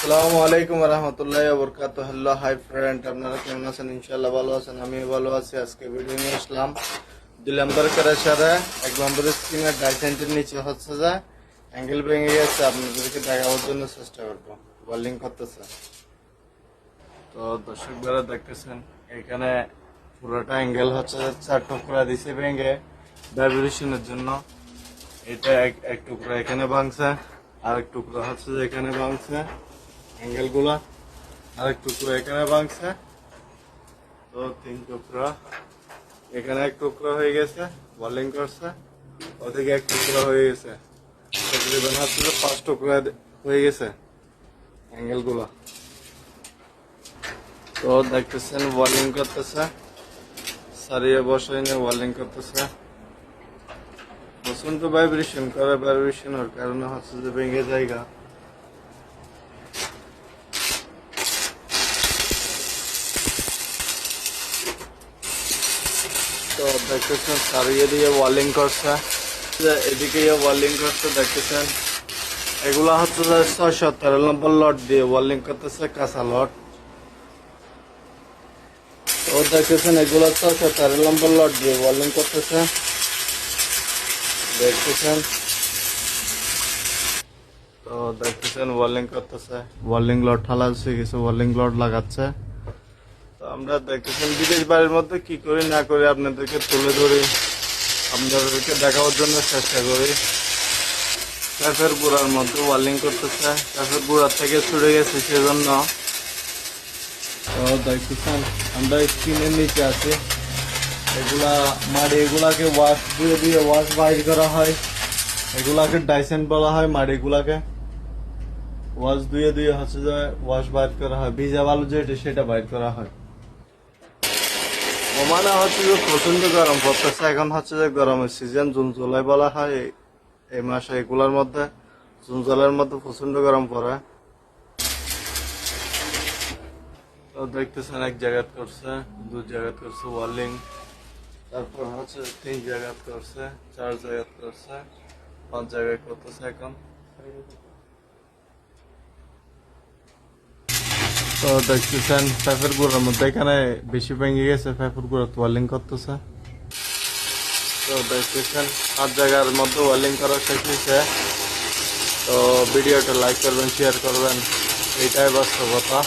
আসসালামু আলাইকুম রহমতুল্লাহি ওয়া বারাকাতুহু। হ্যালো হাই ফ্রেন্ড, আপনারা কেমন আছেন? ইনশাআল্লাহ ভালো আছেন। আমি ভালো আছি। আজকে ভিডিও নিয়ে আসলাম 2 নম্বর ক্যারেশারে 1 নম্বর স্ক্রিনের ডাইসেন্টের নিচে হচ্ছে যে অ্যাঙ্গেল ভেঙে গেছে, আপনাদেরকে দেখানোর জন্য চেষ্টা করবো। ওয়েল্ডিং করতেছে তো দর্শক যারা দেখতেছেন, এখানে পুরোটা অ্যাঙ্গেল হচ্ছে যে 4 টুকরা দিছে ভেঙে ভাইব্রেশনের জন্য। এটা এক টুকরা এখানে ভাঙছে, আরেক টুকরা হচ্ছে যে এখানে ভাঙছে অ্যাঙ্গেল গুলা, আরেক টুকরা এখানে ভাঙছে। তো 3 টুকরা, এখানে 1 টুকরা হয়ে গেছে, ওয়েল্ডিং করছে, ওদিকে 1 টুকরা হয়ে গেছে, তকরিবান হচ্ছে যে 5 টুকরা হয়ে গেছে অ্যাঙ্গেল গুলা। তো দেখতেছেন ওয়েল্ডিং করতেছে, সারিয়ে বসাই নিয়ে ওয়েল্ডিং করতেছে। প্রচন্ড ভাইব্রেশন করে, ভাইব্রেশনের কারণে হচ্ছে যে ভেঙে জায়গা। তো দেখতেছেন সারিয়ে দিয়ে ওয়েল্ডিং করছে, এদিকে ওয়েল্ডিং করছে। দেখতেছেন এগুলা হচ্ছে যে 613 নম্বর লট দিয়ে ওয়েল্ডিং করতেছে, কাঁচা লট। তো দেখতেছেন এগুলা 613 নম্বর লট দিয়ে ওয়েল্ডিং করতেছে, দেখতেছেন। তো দেখতেছেন ওয়েল্ডিং করতেছে, ওয়েল্ডিং লট ঢালাচ্ছে, কিছু ওয়েল্ডিং লট লাগাচ্ছে। তো আমরা দেখতেছেন বিদেশ বাড়ির মধ্যে কি করি না করি আপনাদেরকে তুলে ধরি, আপনাদেরকে দেখানোর জন্য চেষ্টা করি। কাঠের গুঁড়ার মধ্যে ওয়েল্ডিং করতেছে, কাঠের গুঁড়ার থেকে ছুটে গেছে সেজন্য। তো দেখতেছেন আমরা স্ক্রিনের নিচে আছি, এগুলা মাড়ি, এগুলাকে ওয়াশ দিয়ে ওয়াশ বাইর করা হয়, এগুলাকে ডাইসেন্ট বলা হয়। মাড়িগুলাকে ওয়াশ দিয়ে হচ্ছে যে ওয়াশ বাইর করা হয়, ভিজা বালু যেটা সেটা বাইর করা হয়। ওমানে হচ্ছে যে প্রচন্ড গরম পড়তেছে, এখন হচ্ছে যে গরমের সিজন, জুন জুলাই বলা হয় এই মাসে। এগুলার মধ্যে জুন জুলাইয়ের মধ্যে প্রচন্ড গরম পড়ে। তো দেখতেছেন 1 জায়গাত করছে, 2 জায়গাত করছে ওয়েল্ডিং, তারপর হচ্ছে 3 জায়গাত করছে, 4 জায়গাত করছে, 5 জায়গায় করতেছে এখন। তো দেখতেছেন পেপার গুঁড়োর মধ্যে এখানে বেশি ভেঙে গেছে, পেপার গুঁড়ো ওয়েল্ডিং করতেছে। তো দেখতেছেন 5 জায়গার মধ্যে ওয়েল্ডিং করা শেষ হয়েছে। তো ভিডিওটা লাইক করবেন, শেয়ার করবেন, এইটাই বাস্তবতা।